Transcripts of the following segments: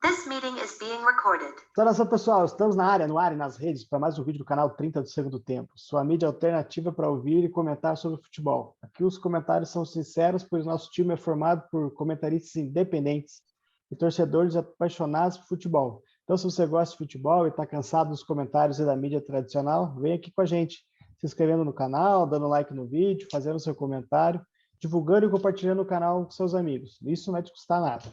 This meeting is being recorded. Saudação, pessoal. Estamos na área, no ar e nas redes para mais um vídeo do canal 30 do Segundo Tempo, sua mídia alternativa para ouvir e comentar sobre futebol. Aqui os comentários são sinceros, pois nosso time é formado por comentaristas independentes e torcedores apaixonados por futebol. Então, se você gosta de futebol e está cansado dos comentários e da mídia tradicional, vem aqui com a gente, se inscrevendo no canal, dando like no vídeo, fazendo seu comentário, divulgando e compartilhando o canal com seus amigos. Isso não vai te custar nada.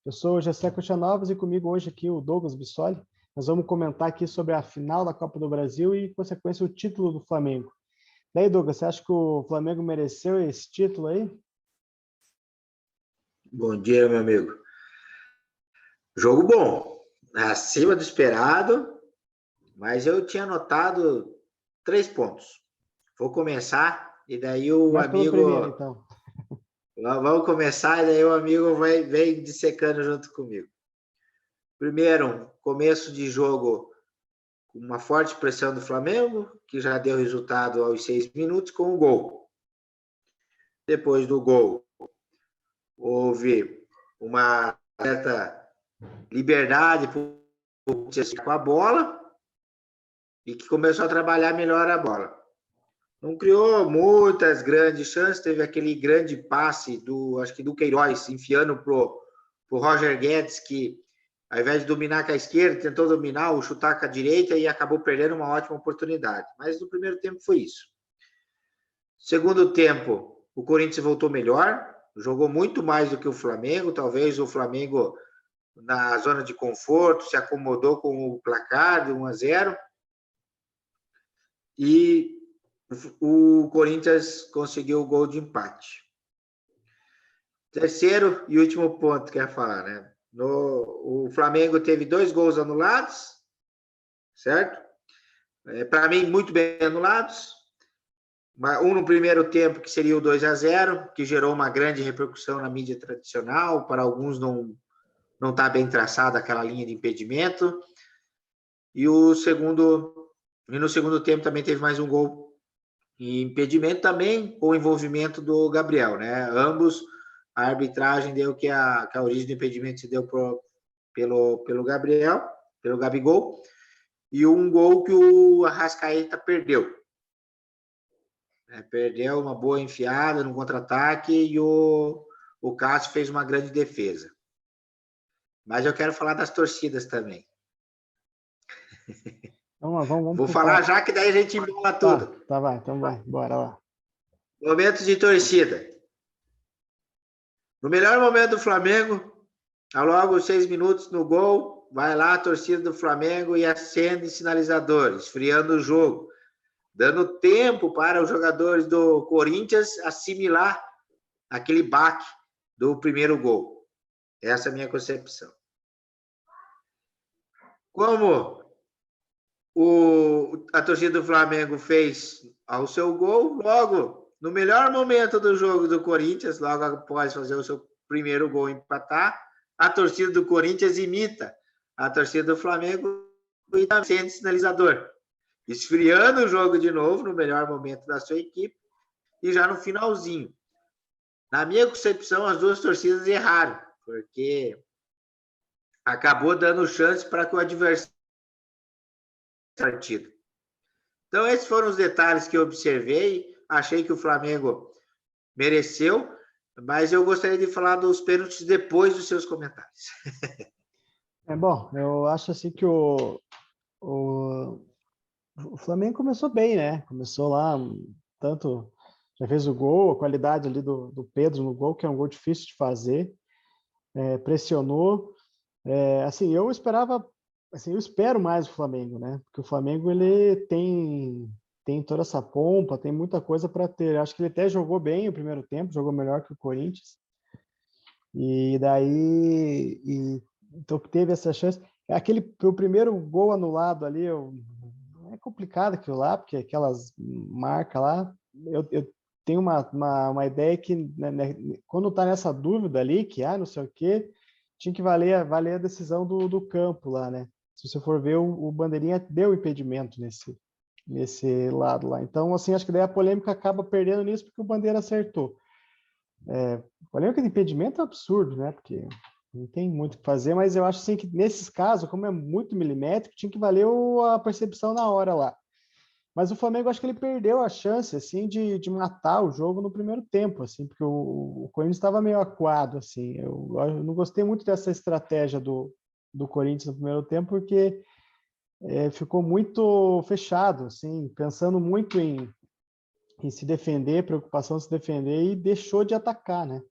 Eu sou o Gessé Cochanovas e comigo hoje aqui o Douglas Bissoli. Nós vamos comentar aqui sobre a final da Copa do Brasil e, em consequência, o título do Flamengo. Daí, Douglas, você acha que o Flamengo mereceu esse título aí? Bom dia, meu amigo. Jogo bom, acima do esperado, mas eu tinha anotado 3 pontos. Vou começar e daí o amigo... Primeiro, então. Vamos começar e daí o amigo vem dissecando junto comigo. Primeiro, começo de jogo com uma forte pressão do Flamengo, que já deu resultado aos 6 minutos com o gol. Depois do gol, houve uma certa liberdade com a bola e que começou a trabalhar melhor a bola. Não criou muitas grandes chances, teve aquele grande passe acho que do Queiroz, enfiando pro Roger Guedes, que ao invés de dominar com a esquerda, tentou dominar ou chutar com a direita e acabou perdendo uma ótima oportunidade. Mas no primeiro tempo foi isso. Segundo tempo, o Corinthians voltou melhor, jogou muito mais do que o Flamengo, talvez o Flamengo na zona de conforto, se acomodou com o placar de 1-0. E o Corinthians conseguiu o gol de empate. Terceiro e último ponto que eu ia falar, né? O Flamengo teve 2 gols anulados, certo? Para mim, muito bem anulados. Um no primeiro tempo, que seria o 2-0, que gerou uma grande repercussão na mídia tradicional. Para alguns não está bem traçada aquela linha de impedimento. E no segundo tempo também teve mais um gol e impedimento também com o envolvimento do Gabriel, né? Ambos, a arbitragem deu que a origem do impedimento se deu pelo Gabriel, pelo Gabigol, e um gol que o Arrascaeta perdeu. Perdeu uma boa enfiada no contra-ataque e o Cássio fez uma grande defesa. Mas eu quero falar das torcidas também. Vamos Vou falar já que daí a gente embola tudo. Tá, vai, então vai, bora lá. Momentos de torcida. No melhor momento do Flamengo, logo 6 minutos no gol, vai lá a torcida do Flamengo e acende sinalizadores, esfriando o jogo, dando tempo para os jogadores do Corinthians assimilar aquele baque do primeiro gol. Essa é a minha concepção. Como a torcida do Flamengo fez ao seu gol, logo no melhor momento do jogo do Corinthians, logo após fazer o seu primeiro gol e empatar, a torcida do Corinthians imita a torcida do Flamengo e acende sinalizador, esfriando o jogo de novo no melhor momento da sua equipe e já no finalzinho. Na minha concepção, as duas torcidas erraram, porque acabou dando chance para que o adversário partido. Então, esses foram os detalhes que eu observei. Achei que o Flamengo mereceu, mas eu gostaria de falar dos pênaltis depois dos seus comentários. Bom, eu acho assim que o Flamengo começou bem, né? Começou lá, tanto já fez o gol, a qualidade ali do Pedro no gol, que é um gol difícil de fazer, pressionou. Assim, eu espero mais o Flamengo, né? Porque o Flamengo ele tem toda essa pompa, tem muita coisa para ter. Eu acho que ele até jogou bem o primeiro tempo, jogou melhor que o Corinthians. E daí, então teve essa chance. O primeiro gol anulado ali, é complicado aquilo lá, porque aquelas marcas lá, eu tenho uma ideia que né, quando está nessa dúvida ali, que não sei o quê, tinha que valer a decisão do campo lá, né? Se você for ver, o Bandeirinha deu impedimento nesse lado lá. Então, assim, acho que daí a polêmica acaba perdendo nisso porque o Bandeira acertou. Polêmica de impedimento é absurdo, né? Porque Não tem muito o que fazer, mas eu acho assim que nesses casos, como é muito milimétrico, tinha que valer a percepção na hora lá. Mas o Flamengo, acho que ele perdeu a chance, assim, de matar o jogo no primeiro tempo, assim, porque o Corinthians estava meio acuado, assim. Eu não gostei muito dessa estratégia do Corinthians no primeiro tempo, porque ficou muito fechado, assim, pensando muito em se defender, preocupação em se defender, e deixou de atacar, né?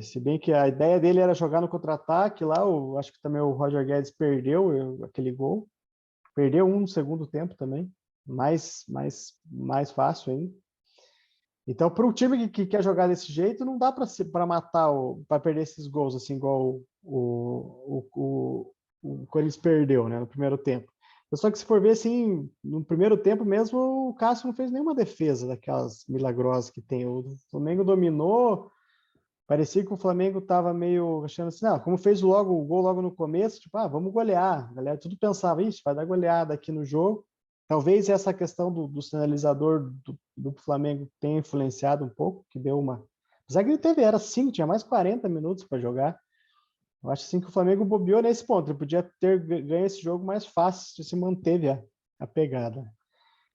Se bem que a ideia dele era jogar no contra-ataque lá, acho que também o Roger Guedes perdeu aquele gol. Perdeu um no segundo tempo também, mais fácil ainda. Então, para o time que quer jogar desse jeito, não dá para matar, para perder esses gols, assim, igual o Corinthians perdeu, né, no primeiro tempo. Só que se for ver, assim, no primeiro tempo mesmo, o Cássio não fez nenhuma defesa daquelas milagrosas que tem. O Flamengo dominou, parecia que o Flamengo estava meio achando assim, não, como fez logo o gol logo no começo, tipo, vamos golear. A galera tudo pensava, isso, vai dar goleada aqui no jogo. Talvez essa questão do sinalizador do Flamengo tenha influenciado um pouco, que deu uma. Apesar que ele era 5, tinha mais 40 minutos para jogar. Eu acho assim que o Flamengo bobeou nesse ponto. Ele podia ter ganho esse jogo mais fácil se manteve a pegada.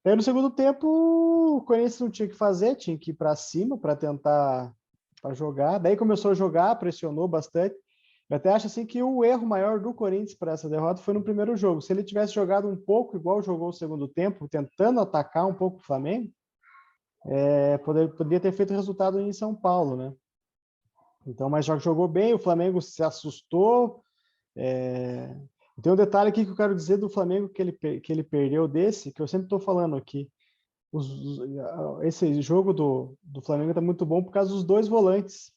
Aí no segundo tempo, o Corinthians não tinha o que fazer, tinha que ir para cima para tentar para jogar. Daí começou a jogar, pressionou bastante. Eu até acho assim que o erro maior do Corinthians para essa derrota foi no primeiro jogo. Se ele tivesse jogado um pouco igual jogou o segundo tempo, tentando atacar um pouco o Flamengo, poderia ter feito resultado em São Paulo, né? Então, mas já jogou bem, o Flamengo se assustou. Tem um detalhe aqui que eu quero dizer do Flamengo que ele perdeu desse, que eu sempre estou falando aqui. Esse jogo do Flamengo está muito bom por causa dos dois volantes.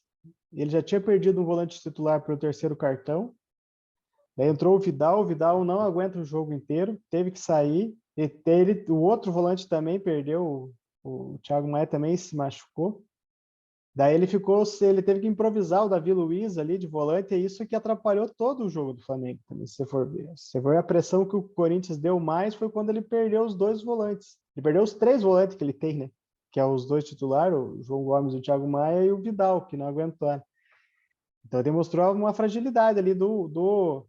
Ele já tinha perdido um volante titular para o terceiro cartão. Daí entrou o Vidal não aguenta o jogo inteiro, teve que sair. O outro volante também perdeu, o Thiago Maia também se machucou. Daí ele teve que improvisar o Davi Luiz ali de volante, e é isso que atrapalhou todo o jogo do Flamengo também, se você for ver. Se for ver a pressão que o Corinthians deu mais foi quando ele perdeu os dois volantes. Ele perdeu os três volantes que ele tem, né? Que é os dois titulares, o João Gomes, o Thiago Maia e o Vidal, que não aguentaram. Então demonstrou uma fragilidade ali do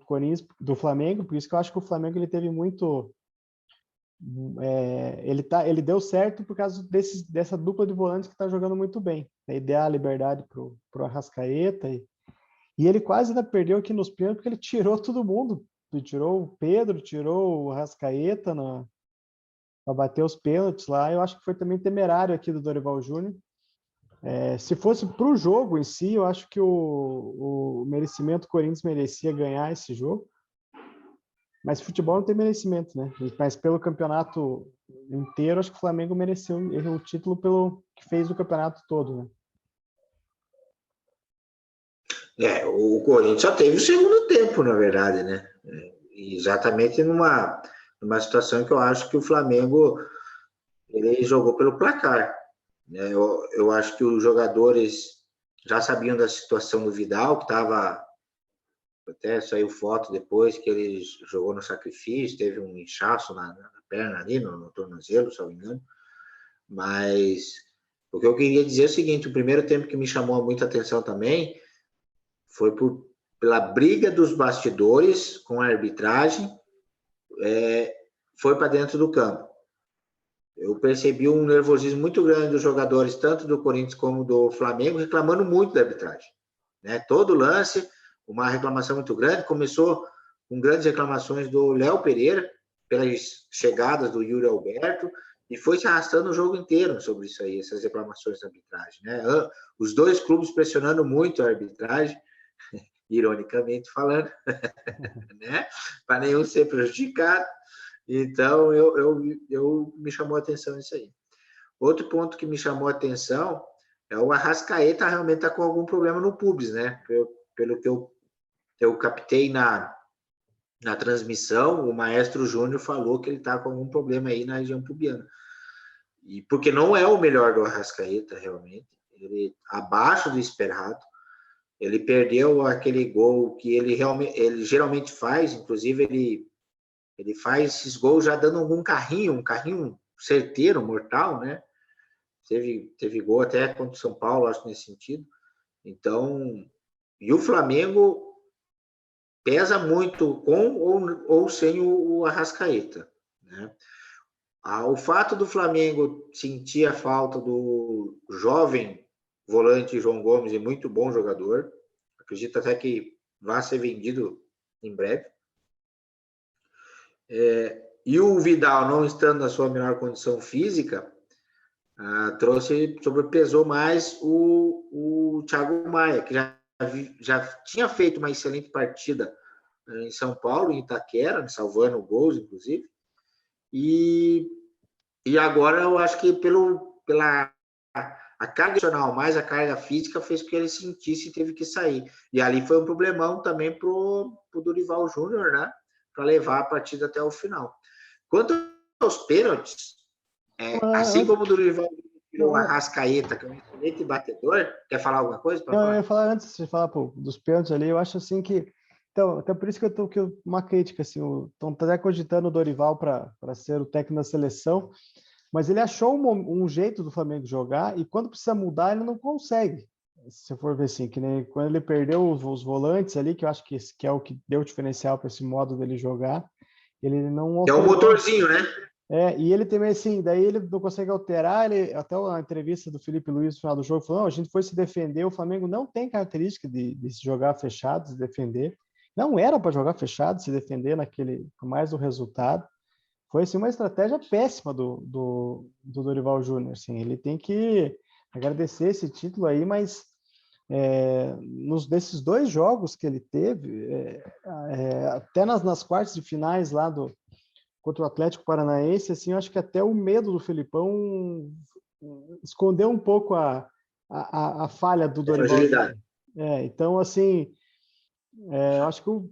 Corinthians, do Flamengo, por isso que eu acho que o Flamengo ele teve muito ele deu certo por causa dessa dupla de volantes que está jogando muito bem. Aí deu a liberdade pro Arrascaeta e ele quase ainda perdeu aqui nos pênaltis porque ele tirou todo mundo. Ele tirou o Pedro, tirou o Arrascaeta para bater os pênaltis lá. Eu acho que foi também temerário aqui do Dorival Júnior. Se fosse para o jogo em si, eu acho que o merecimento, o Corinthians merecia ganhar esse jogo. Mas futebol não tem merecimento, né? Mas pelo campeonato inteiro, acho que o Flamengo mereceu o título pelo que fez o campeonato todo, né? O Corinthians só teve o segundo tempo, na verdade, né? Exatamente numa situação que eu acho que o Flamengo ele jogou pelo placar. Né? Eu acho que os jogadores já sabiam da situação do Vidal, que estava. Até saiu foto depois que ele jogou no sacrifício, teve um inchaço na perna ali, no tornozelo, se não me engano. Mas o que eu queria dizer é o seguinte: o primeiro tempo que me chamou muita atenção também foi pela briga dos bastidores com a arbitragem, foi para dentro do campo. Eu percebi um nervosismo muito grande dos jogadores, tanto do Corinthians como do Flamengo, reclamando muito da arbitragem. Né? Todo lance, uma reclamação muito grande. Começou com grandes reclamações do Léo Pereira, pelas chegadas do Yuri Alberto, e foi se arrastando o jogo inteiro sobre isso aí, essas reclamações da arbitragem. Né? Os dois clubes pressionando muito a arbitragem, ironicamente falando, né? Para nenhum ser prejudicado. Então, eu me chamou a atenção isso aí. Outro ponto que me chamou a atenção é o Arrascaeta realmente está com algum problema no pubis, né? Pelo que eu captei na transmissão, o Maestro Júnior falou que ele está com algum problema aí na região pubiana. E porque não é o melhor do Arrascaeta, realmente. Ele abaixo do esperado. Ele perdeu aquele gol que ele geralmente faz, inclusive ele faz esses gols já dando um carrinho certeiro, mortal, né? Teve gol até contra o São Paulo, acho, nesse sentido. Então, E o Flamengo pesa muito com ou sem o Arrascaeta, né? O fato do Flamengo sentir a falta do jovem volante João Gomes, é muito bom jogador, acredito até que vai ser vendido em breve. E o Vidal não estando na sua melhor condição física, sobrepesou mais o Thiago Maia, que já tinha feito uma excelente partida em São Paulo, em Itaquera, salvando gols, inclusive. E agora eu acho que pela a carga emocional mais a carga física fez com que ele sentisse e teve que sair. E ali foi um problemão também pro Dorival Júnior, né? Para levar a partida até o final. Quanto aos pênaltis, assim como o Dorival tirou o Arrascaeta, que é um excelente batedor, quer falar alguma coisa? Não, eu ia falar antes de falar dos pênaltis ali, eu acho assim que então, até por isso que eu tô uma crítica assim, estão até cogitando o Dorival para ser o técnico da seleção, mas ele achou um jeito do Flamengo jogar e quando precisa mudar ele não consegue. Se você for ver assim, que nem quando ele perdeu os volantes ali, que eu acho que é o que deu o diferencial para esse modo dele jogar, ele não alterou. É o motorzinho, né? E ele também, assim, daí ele não consegue alterar, até a entrevista do Felipe Luiz no final do jogo falou, não, a gente foi se defender, o Flamengo não tem característica de se jogar fechado, se defender, não era para jogar fechado, se defender com mais do resultado, foi assim, uma estratégia péssima do Dorival Júnior, assim, ele tem que agradecer esse título aí, mas desses 2 jogos que ele teve, até nas quartas de finais lá contra o Atlético Paranaense, assim, eu acho que até o medo do Felipão escondeu um pouco a falha do Dorival. Então, assim, eu acho que o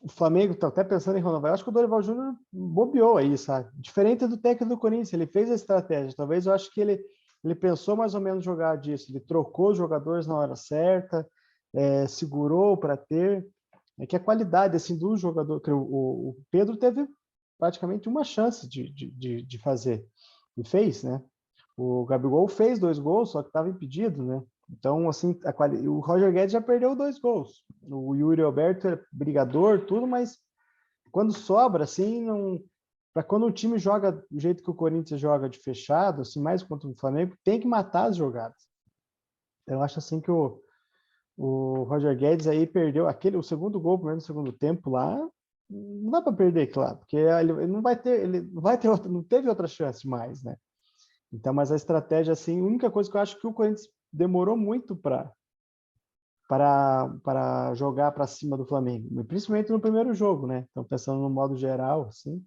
Flamengo está até pensando em renovar. Eu acho que o Dorival Júnior bobeou aí, sabe? Diferente do técnico do Corinthians, ele fez a estratégia. Talvez eu acho que ele pensou mais ou menos jogar disso. Ele trocou os jogadores na hora certa, segurou para ter. É que a qualidade assim, do jogador, que o Pedro teve praticamente uma chance de fazer. E fez, né? O Gabigol fez 2 gols, só que estava impedido, né? Então, assim, o Roger Guedes já perdeu 2 gols. O Yuri Alberto é brigador, tudo, mas quando sobra, assim, para quando o time joga do jeito que o Corinthians joga de fechado, assim, mais contra o Flamengo, tem que matar as jogadas. Então, eu acho assim que o Roger Guedes aí perdeu o segundo gol, primeiro no segundo tempo lá, não dá para perder, claro, porque ele não vai ter outra, não teve outra chance mais, né? Então, mas a estratégia, assim, a única coisa que eu acho que o Corinthians demorou muito para jogar para cima do Flamengo, principalmente no primeiro jogo, né? Então, pensando no modo geral, assim.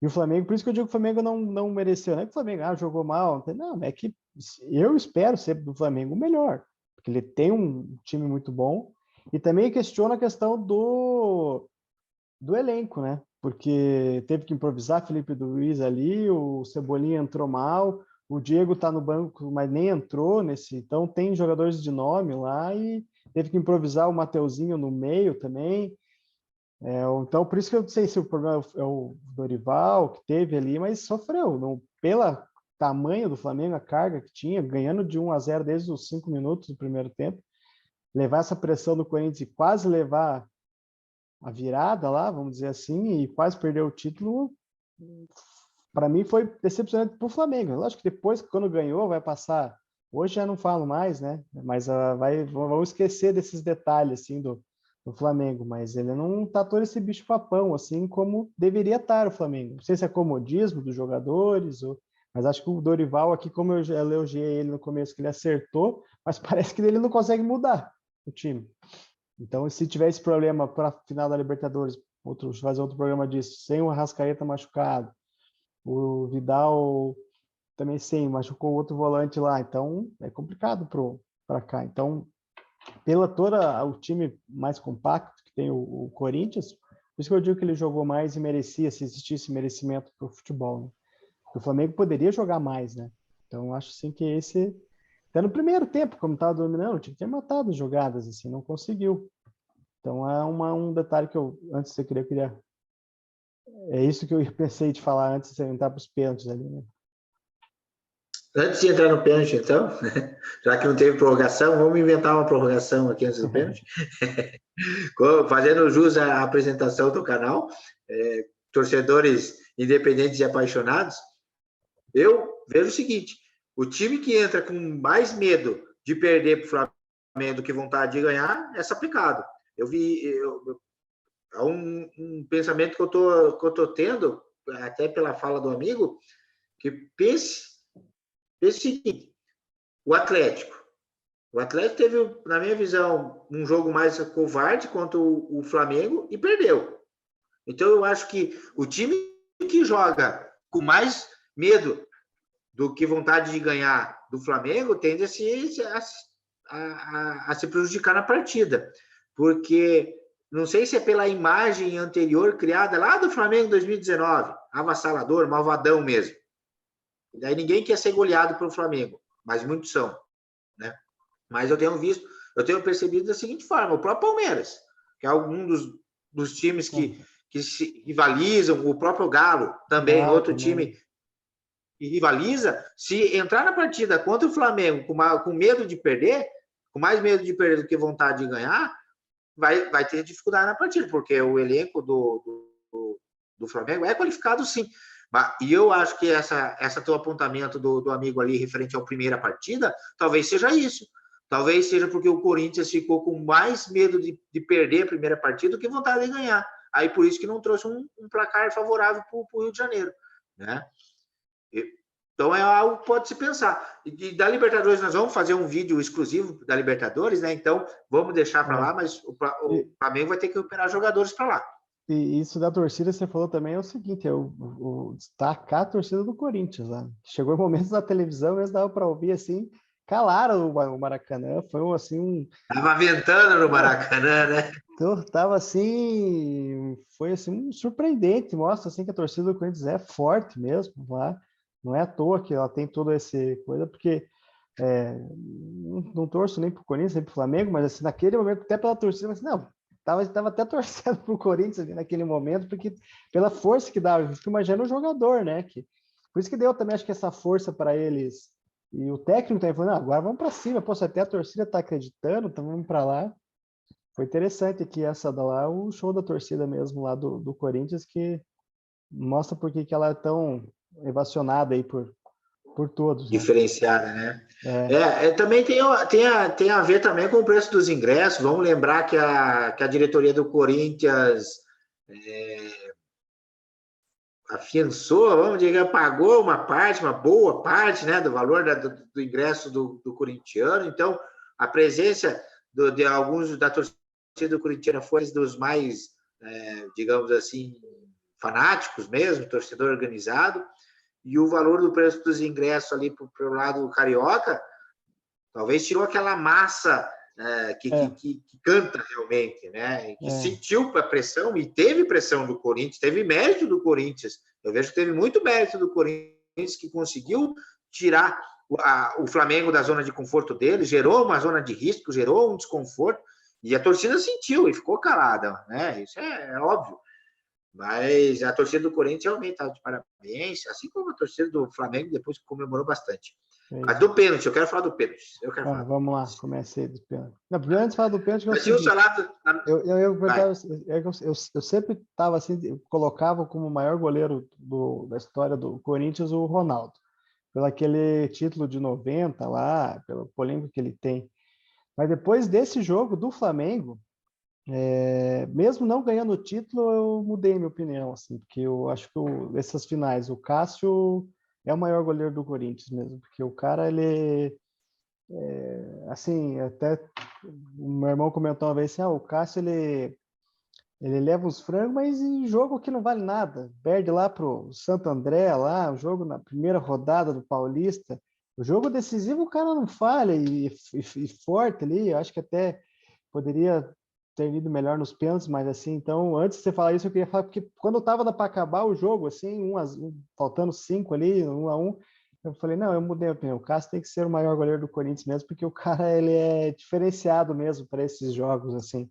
E o Flamengo, por isso que eu digo que o Flamengo não mereceu, não é que o Flamengo jogou mal, não, é que eu espero sempre do Flamengo o melhor, porque ele tem um time muito bom, e também questiona a questão do elenco, né? Porque teve que improvisar Felipe Luiz ali, o Cebolinha entrou mal, o Diego tá no banco, mas nem entrou nesse. Então tem jogadores de nome lá e teve que improvisar o Mateuzinho no meio também. Então por isso que eu não sei se o problema é o Dorival que teve ali, mas sofreu. Pela tamanho do Flamengo, a carga que tinha, ganhando de 1-0 desde os 5 minutos do primeiro tempo, levar essa pressão do Corinthians e quase levar a virada lá, vamos dizer assim, e quase perdeu o título, para mim foi decepcionante para o Flamengo. Lógico que depois, quando ganhou, vai passar. Hoje já não falo mais, né? Mas vamos esquecer desses detalhes assim do Flamengo. Mas ele não tratou esse bicho papão assim como deveria estar o Flamengo. Não sei se é comodismo dos jogadores, mas acho que o Dorival aqui, como eu elogiei ele no começo, que ele acertou, mas parece que ele não consegue mudar o time. Então, se tiver esse problema para a final da Libertadores, fazer outro programa disso, sem o Arrascaeta machucado, o Vidal também machucou outro volante lá, então é complicado para cá. Então, pela toda o time mais compacto que tem o Corinthians, por isso que eu digo que ele jogou mais e merecia, se existisse merecimento para o futebol. Né? O Flamengo poderia jogar mais, né? Então, eu acho assim que esse... Até no primeiro tempo, como estava dominando, tinha que ter matado as jogadas, assim, não conseguiu. Então, é um detalhe que antes de você queria... É isso que eu pensei de falar antes de você entrar para os pênaltis ali, né? Antes de entrar no pênalti, então, já que não teve prorrogação, vamos inventar uma prorrogação aqui antes do pênalti. Fazendo jus à apresentação do canal, torcedores independentes e apaixonados, eu vejo o seguinte: o time que entra com mais medo de perder para o Flamengo do que vontade de ganhar é sapecado. É um pensamento que eu tô tendo, até pela fala do amigo, que pense o seguinte: o Atlético teve, na minha visão, um jogo mais covarde contra o Flamengo e perdeu. Então, eu acho que o time que joga com mais medo do que vontade de ganhar do Flamengo tende a se prejudicar na partida. Porque não sei se é pela imagem anterior criada lá do Flamengo em 2019, avassalador, malvadão mesmo. E daí ninguém quer ser goleado pelo Flamengo, mas muitos são, né? Mas eu tenho percebido da seguinte forma: o próprio Palmeiras, que é algum dos times que se rivalizam, o próprio Galo também, outro time que rivaliza, se entrar na partida contra o Flamengo com medo de perder, com mais medo de perder do que vontade de ganhar, vai ter dificuldade na partida, porque o elenco do Flamengo é qualificado, sim. E eu acho que essa teu apontamento do amigo ali referente à primeira partida, talvez seja isso. Talvez seja porque o Corinthians ficou com mais medo de perder a primeira partida do que vontade de ganhar. Aí por isso que não trouxe um placar favorável para o Rio de Janeiro, né? Então é algo que pode se pensar. E da Libertadores nós vamos fazer um vídeo exclusivo da Libertadores, né? Então vamos deixar para lá, mas o Flamengo vai ter que recuperar jogadores para lá. E isso da torcida, você falou também, é o seguinte: o destacar a torcida do Corinthians, né? Chegou momentos na televisão, eles davam para ouvir assim, calaram o Maracanã, foi assim Tava ventando no Maracanã, né? Então, tava assim, foi assim surpreendente, mostra assim que a torcida do Corinthians é forte mesmo lá, não é à toa que ela tem toda essa coisa, porque não torço nem pro Corinthians nem pro Flamengo, mas assim naquele momento até pela torcida, mas não, tava até torcendo pro Corinthians ali naquele momento, porque pela força que dava, fico imaginando o jogador, né, por isso que deu também acho que essa força para eles, e o técnico também falou: não, agora vamos para cima, pô, se até a torcida tá acreditando, então vamos para lá. Foi interessante aqui essa lá, o show da torcida mesmo lá do Corinthians, que mostra por que ela é tão evacionada aí por todos. Né? Diferenciada, né? Também tem a ver também com o preço dos ingressos. Vamos lembrar que a diretoria do Corinthians afiançou, vamos dizer, pagou uma boa parte, né, do valor do ingresso do corintiano. Então, a presença de alguns da torcida do Corinthians foi dos mais, digamos assim, fanáticos mesmo, torcedor organizado, e o valor do preço dos ingressos ali para o lado carioca, talvez tirou aquela massa que canta realmente, né? Que sentiu a pressão, e teve pressão do Corinthians, teve mérito do Corinthians. Eu vejo que teve muito mérito do Corinthians, que conseguiu tirar o Flamengo da zona de conforto dele, gerou uma zona de risco, gerou um desconforto, e a torcida sentiu e ficou calada, né? Isso é óbvio. Mas a torcida do Corinthians realmente está de parabéns, assim como a torcida do Flamengo depois comemorou bastante. Mas do pênalti, eu quero falar do pênalti. Vamos lá, comecei do pênalti. Não, primeiro antes de falar do pênalti, eu sempre estava assim, eu colocava como o maior goleiro da história do Corinthians o Ronaldo, pelo aquele título de 90 lá, pelo polêmico que ele tem. Mas depois desse jogo do Flamengo, mesmo não ganhando o título, eu mudei minha opinião, assim, porque eu acho que essas finais, o Cássio é o maior goleiro do Corinthians mesmo, porque o cara, ele assim, até o meu irmão comentou uma vez assim, o Cássio, ele leva os frangos, mas em jogo que não vale nada, perde lá pro Santo André, lá, o jogo na primeira rodada do Paulista, o jogo decisivo o cara não falha, e forte ali, eu acho que até poderia ter ido melhor nos pênaltis, mas assim, então, antes de você falar isso, eu queria falar, porque quando eu tava para acabar o jogo, assim, faltando 5 ali, 1-1, eu falei, não, eu mudei a opinião, o Cássio tem que ser o maior goleiro do Corinthians mesmo, porque o cara, ele é diferenciado mesmo para esses jogos, assim.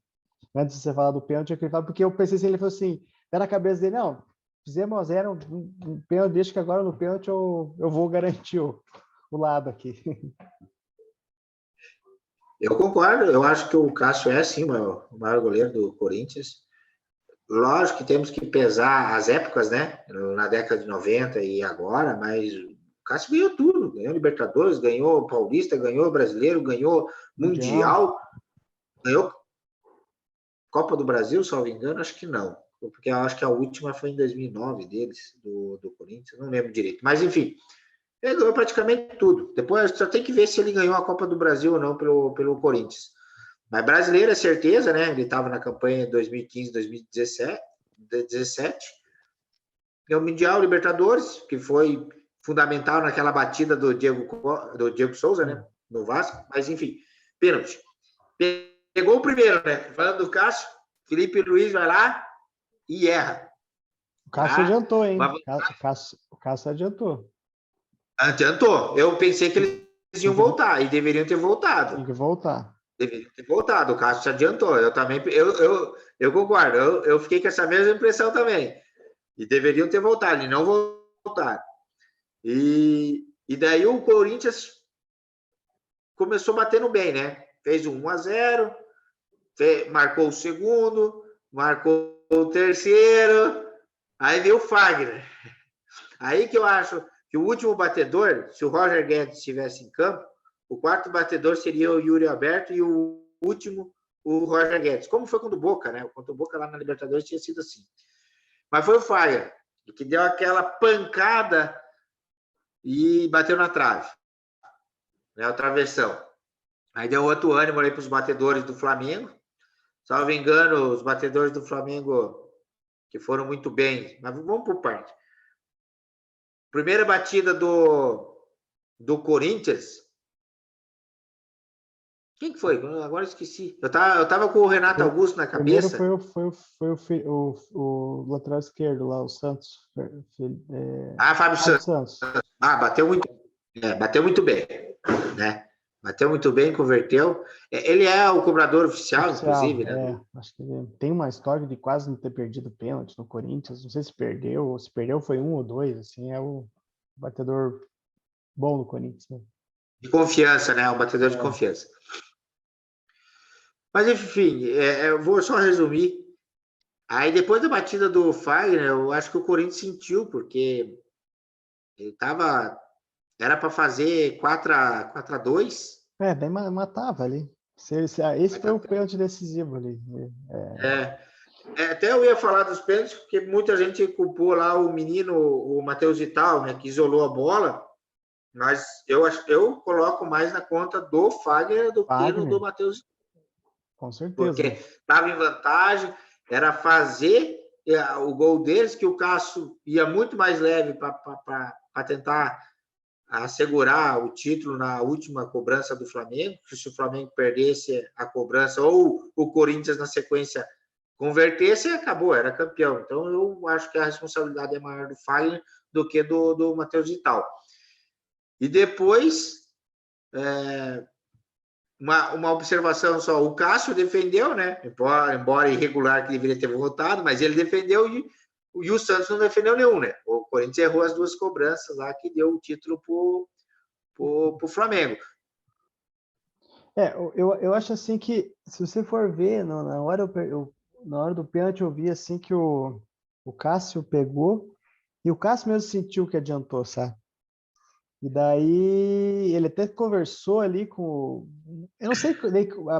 Antes de você falar do pênalti, eu queria falar, porque eu pensei assim, ele falou assim, tá na cabeça dele, não, fizemos 0, um pênalti, deixa que agora no pênalti eu vou garantir o o lado aqui. Eu concordo, eu acho que o Cássio é, sim, o maior goleiro do Corinthians. Lógico que temos que pesar as épocas, né? Na década de 90 e agora, mas o Cássio ganhou tudo. Ganhou Libertadores, ganhou Paulista, ganhou Brasileiro, ganhou Mundial, ganhou Copa do Brasil, salvo engano, acho que não. Porque eu acho que a última foi em 2009 deles, do Corinthians, não lembro direito. Mas, enfim, ele ganhou praticamente tudo. Depois só tem que ver se ele ganhou a Copa do Brasil ou não pelo Corinthians. Mas brasileiro é certeza, né? Ele estava na campanha de 2015, 2017. Ganhou o Mundial, Libertadores, que foi fundamental naquela batida do Diego Souza, né? No Vasco. Mas, enfim, pênalti. Pegou o primeiro, né? Falando do Cássio, Felipe Luiz vai lá e erra. O Cássio adiantou, hein? O Cássio adiantou. Adiantou. Eu pensei que eles iam voltar e deveriam ter voltado. Tem que voltar. Deveriam ter voltado. O Cássio se adiantou. Eu também, eu concordo. Eu fiquei com essa mesma impressão também. E deveriam ter voltado. E não voltaram. E daí o Corinthians começou batendo bem, né? Fez um 1-0, marcou o segundo, marcou o terceiro, aí veio o Fagner. Aí que eu acho que o último batedor, se o Roger Guedes estivesse em campo, o quarto batedor seria o Yuri Alberto e o último, o Roger Guedes. Como foi contra o Boca, né? Contra o Boca lá na Libertadores tinha sido assim. Mas foi o Fagner, que deu aquela pancada e bateu na trave, né? O travessão. Aí deu outro ânimo aí para os batedores do Flamengo. Salvo engano, os batedores do Flamengo que foram muito bem. Mas vamos por parte. Primeira batida do Corinthians. Quem que foi? Agora eu esqueci. Eu tava com o Renato Augusto na cabeça. Primeiro foi o lateral esquerdo lá, o Santos. Fábio Santos. Bateu muito bem, né? Bateu muito bem, converteu. Ele é o cobrador oficial inclusive, né? Acho que ele tem uma história de quase não ter perdido pênalti no Corinthians. Não sei se perdeu, ou se perdeu foi 1 ou 2, assim, é o batedor bom do Corinthians, né? De confiança, né? Um batedor de confiança. Mas, enfim, eu vou só resumir. Aí, depois da batida do Fagner, eu acho que o Corinthians sentiu, porque ele era para fazer 4-2. Daí matava ali. Esse foi o pênalti decisivo ali. Até eu ia falar dos pênaltis, porque muita gente culpou lá o menino, o Matheus Vital, né, que isolou a bola, mas eu coloco mais na conta do Fagner do que no do Matheus. Com certeza. Porque estava em vantagem, era fazer o gol deles, que o Cássio ia muito mais leve para tentar assegurar o título na última cobrança do Flamengo, que se o Flamengo perdesse a cobrança ou o Corinthians na sequência convertesse, acabou, era campeão. Então eu acho que a responsabilidade é maior do Fagner do que do Matheus Vital. E depois, uma observação só, o Cássio defendeu, né? Embora irregular que deveria ter voltado, mas ele defendeu e o Santos não defendeu nenhum, né? O Corinthians errou as duas cobranças lá que deu o título pro Flamengo. Eu acho assim que, se você for ver, na hora do pênalti, eu vi assim que o Cássio pegou e o Cássio mesmo sentiu que adiantou, sabe? E daí ele até conversou ali com... Eu não sei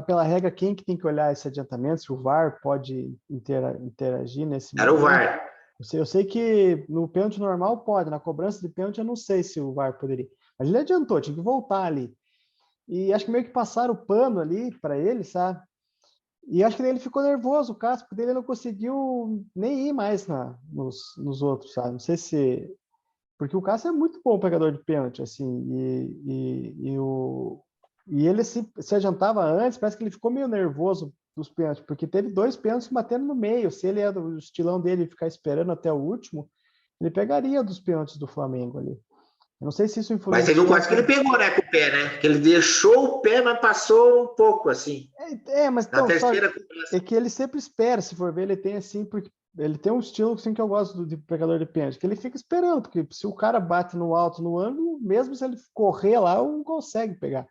pela regra quem que tem que olhar esse adiantamento, se o VAR pode interagir nesse momento. Era o VAR. Eu sei que no pênalti normal pode, na cobrança de pênalti eu não sei se o VAR poderia. Mas ele adiantou, tinha que voltar ali. E acho que meio que passaram o pano ali para ele, sabe? E acho que ele ficou nervoso, o Cássio, porque ele não conseguiu nem ir mais nos outros, sabe? Não sei se... Porque o Cássio é muito bom pegador de pênalti, assim, e ele se adiantava antes, parece que ele ficou meio nervoso dos pênaltis, porque teve 2 pênaltis batendo no meio. Se ele é do estilão dele ficar esperando até o último, ele pegaria dos pênaltis do Flamengo ali. Eu não sei se isso influencia. Mas teve um quase que ele pegou, né, com o pé, né? Que ele deixou o pé, mas passou um pouco, assim. Mas na terceira é que ele sempre espera, se for ver, ele tem assim, porque ele tem um estilo assim, que eu gosto de pegador de pênalti, que ele fica esperando, porque se o cara bate no alto, no ângulo, mesmo se ele correr lá, não consegue pegar.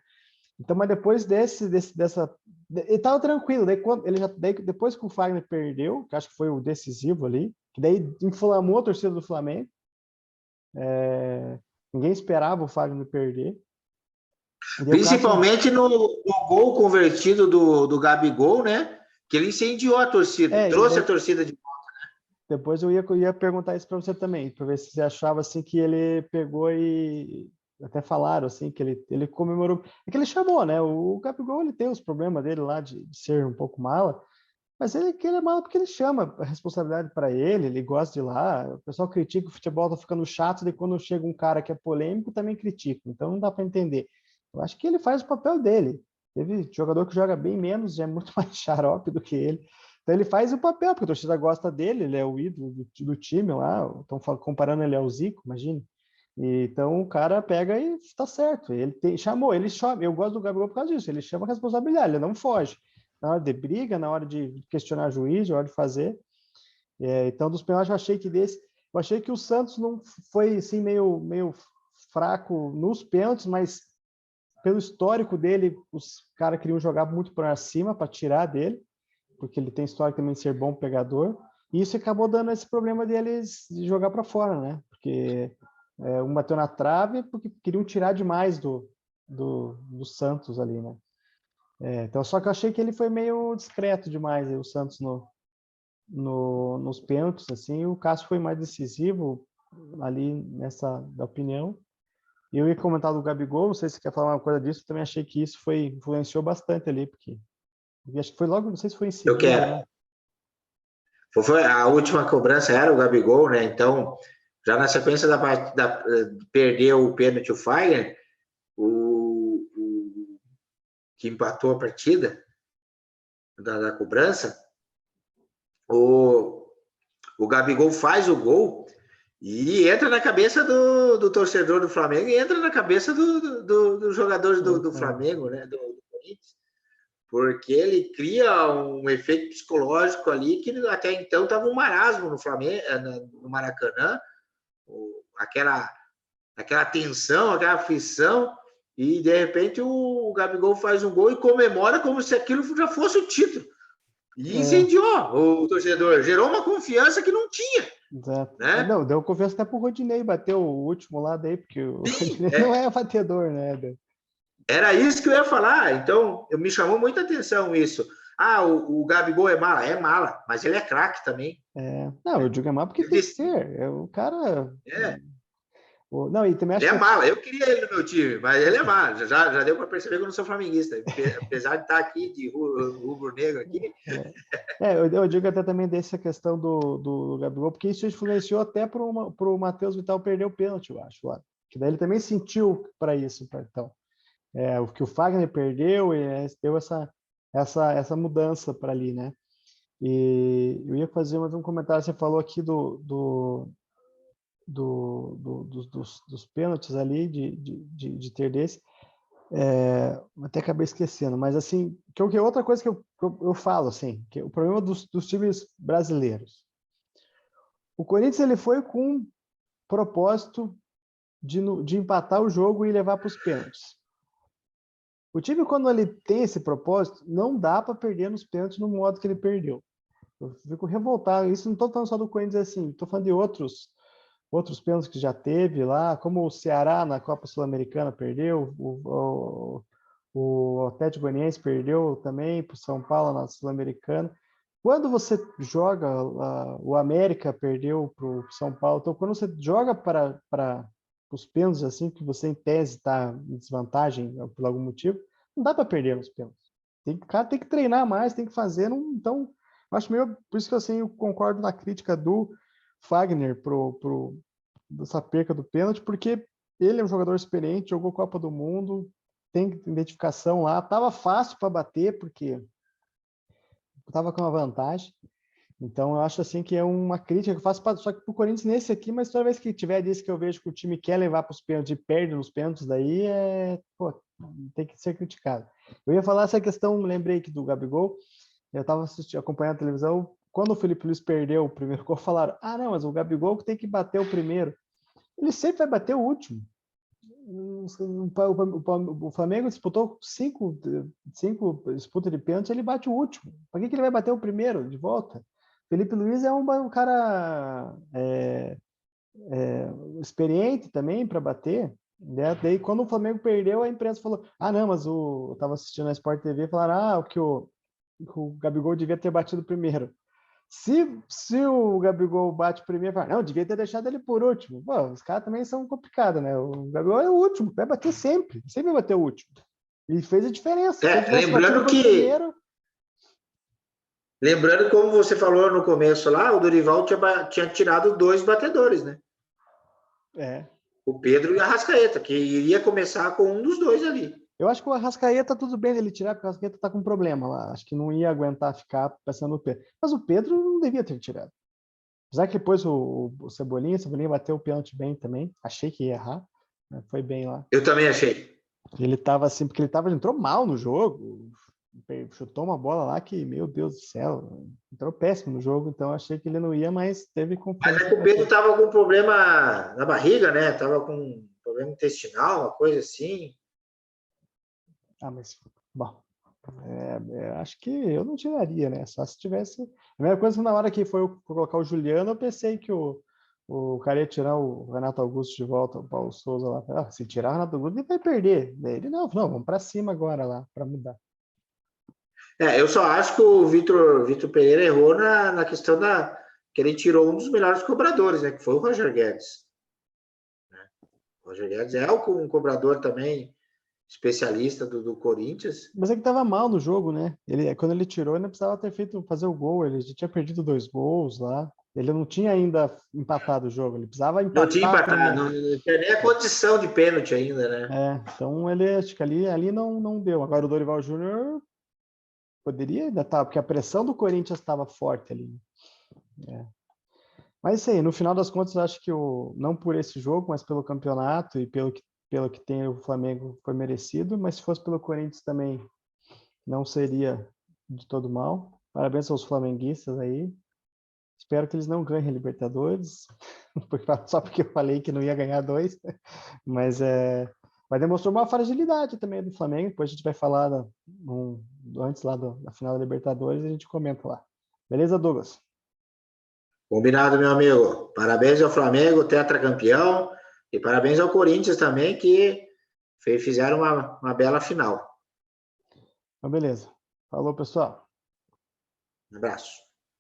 Então, mas depois dessa... Ele estava tranquilo, daí, depois que o Fagner perdeu, que acho que foi o decisivo ali, que daí inflamou a torcida do Flamengo, ninguém esperava o Fagner perder. Principalmente no gol convertido do Gabigol, né? Que ele incendiou a torcida, trouxe a torcida de... Depois eu ia perguntar isso para você também, para ver se você achava assim que ele pegou e até falaram assim que ele comemorou, é que ele chamou, né? O Gabigol ele tem os problemas dele lá de ser um pouco mala, mas que ele é mala porque ele chama a responsabilidade para ele gosta de ir lá. O pessoal critica que o futebol tá ficando chato, e quando chega um cara que é polêmico também critica, então não dá para entender. Eu acho que ele faz o papel dele. Teve jogador que joga bem menos, já é muito mais xarope do que ele. Então ele faz o papel, porque a torcida gosta dele, ele é o ídolo do time lá, estão comparando ele ao Zico, imagina. Então o cara pega e está certo. Chamou, ele chama. Eu gosto do Gabriel por causa disso, ele chama a responsabilidade, ele não foge. Na hora de briga, na hora de questionar juiz, na hora de fazer. Então, dos pênaltis, eu achei que o Santos não foi assim, meio fraco nos pênaltis, mas pelo histórico dele, os caras queriam jogar muito para cima para tirar dele, porque ele tem história também de ser bom pegador, e isso acabou dando esse problema deles de jogar para fora, né? Porque um bateu na trave porque queriam tirar demais do Santos ali, né? Então, só que eu achei que ele foi meio discreto demais, o Santos nos pênaltis, assim, o Cássio foi mais decisivo ali nessa da opinião. Eu ia comentar do Gabigol, não sei se você quer falar uma coisa disso, também achei que isso influenciou bastante ali, porque acho que foi logo, não sei se foi em seguida. Eu quero. Né? Foi a última cobrança era o Gabigol, né? Então, já na sequência perder o pênalti o Fagner, que empatou a partida da cobrança, o Gabigol faz o gol e entra na cabeça do torcedor do Flamengo e entra na cabeça dos jogadores do Flamengo, né? Do Corinthians, porque ele cria um efeito psicológico ali que até então estava um marasmo no Flamengo, no Maracanã, aquela tensão, aquela aflição, e de repente o Gabigol faz um gol e comemora como se aquilo já fosse o título. E incendiou o torcedor, gerou uma confiança que não tinha. Exato. Né? Não, deu confiança até pro Rodinei, bateu o último lado aí, porque o Rodinei não é batedor, né? Era isso que eu ia falar, então me chamou muita atenção isso. O Gabigol é mala? É mala, mas ele é craque também. Não, eu digo é mala porque tem que ser. O cara... Não, e também acho ele é mala, eu queria ele no meu time, mas ele é mala. Já deu para perceber que eu não sou flamenguista, apesar de estar aqui de rubro-negro aqui. Eu digo até também dessa questão do Gabigol, porque isso influenciou até para o Matheus Vital perder o pênalti, eu acho. Lá. Que daí ele também sentiu para isso. Então, o que o Fagner perdeu e deu essa mudança para ali, né? E eu ia fazer mais um comentário, você falou aqui dos pênaltis ali, de ter desse, até acabei esquecendo, mas assim, que outra coisa que eu falo, assim, que o problema dos times brasileiros. O Corinthians ele foi com um propósito de empatar o jogo e levar para os pênaltis. O time, quando ele tem esse propósito, não dá para perder nos pênaltis no modo que ele perdeu. Eu fico revoltado. Isso não estou falando só do Corinthians assim, estou falando de outros pênaltis que já teve lá, como o Ceará na Copa Sul-Americana perdeu, o Atlético Goianiense perdeu também para o São Paulo na Sul-Americana. Quando você joga, o América perdeu para o São Paulo, então quando você joga para os pênaltis assim, que você em tese está em desvantagem por algum motivo, não dá para perder nos pênaltis. O cara tem que treinar mais, tem que fazer. Então, acho meio, por isso que assim, eu concordo na crítica do Fagner dessa perca do pênalti, porque ele é um jogador experiente, jogou Copa do Mundo, tem identificação lá, estava fácil para bater, porque estava com uma vantagem. Então, eu acho assim que é uma crítica que eu faço, só que para o Corinthians nesse aqui, mas toda vez que tiver disso que eu vejo que o time quer levar para os pênaltis e perde nos pênaltis, daí tem que ser criticado. Eu ia falar essa questão, lembrei aqui do Gabigol, eu estava acompanhando a televisão, quando o Felipe Luiz perdeu o primeiro gol, falaram, não, mas o Gabigol que tem que bater o primeiro. Ele sempre vai bater o último. O Flamengo disputou cinco disputas de pênalti, ele bate o último. Para que ele vai bater o primeiro de volta? Felipe Luiz é um cara experiente também para bater. Né? Daí, quando o Flamengo perdeu, a imprensa falou: não, mas eu estava assistindo a Sport TV e falaram que o Gabigol devia ter batido primeiro. Se o Gabigol bate primeiro, fala, não, devia ter deixado ele por último. Pô, os caras também são complicados, né? O Gabigol é o último, vai bater sempre vai bater o último. E fez a diferença. Lembrando, como você falou no começo lá, o Dorival tinha tirado 2 batedores, né? O Pedro e a Arrascaeta, que iria começar com um dos 2 ali. Eu acho que o Arrascaeta tudo bem ele tirar, porque o Arrascaeta tá com problema lá. Acho que não ia aguentar ficar pensando no Pedro. Mas o Pedro não devia ter tirado. Apesar que depois o Cebolinha bateu o pênalti bem também. Achei que ia errar. Né? Foi bem lá. Eu também achei. Ele tava assim, porque ele entrou mal no jogo. Chutou uma bola lá que, meu Deus do céu, entrou péssimo no jogo. Então achei que ele não ia, mas teve confiança. Mas é que o Pedro tava com problema na barriga, né? Tava com problema intestinal, uma coisa assim. Mas, bom, acho que eu não tiraria, né? Só se tivesse... A primeira coisa, na hora que foi colocar o Juliano, eu pensei que o cara ia tirar o Renato Augusto de volta, o Paulo Souza lá. Se tirar o Renato Augusto, ele vai perder. Daí ele, não, vamos para cima agora lá, para mudar. Eu só acho que o Vitor Pereira errou na questão que ele tirou um dos melhores cobradores, né? Que foi o Roger Guedes. O Roger Guedes é um cobrador também especialista do Corinthians. Mas é que estava mal no jogo, né? Quando ele tirou, ele não precisava fazer o gol. Ele já tinha perdido 2 gols lá. Ele não tinha ainda empatado o jogo. Ele precisava empatar. Não tinha empatado. Não tinha nem a condição de pênalti ainda, né? Então ele acho que ali não deu. Agora o Dorival Júnior poderia ainda estar, porque a pressão do Corinthians estava forte ali. Mas isso aí, no final das contas, eu acho que não por esse jogo, mas pelo campeonato e pelo que tem o Flamengo foi merecido, mas se fosse pelo Corinthians também não seria de todo mal. Parabéns aos flamenguistas aí. Espero que eles não ganhem Libertadores, só porque eu falei que não ia ganhar 2, mas demonstrou uma fragilidade também do Flamengo. Depois a gente vai falar antes lá da final da Libertadores e a gente comenta lá. Beleza, Douglas? Combinado, meu amigo. Parabéns ao Flamengo, tetracampeão, e parabéns ao Corinthians também, que fizeram uma bela final. Então, beleza. Falou, pessoal. Um abraço.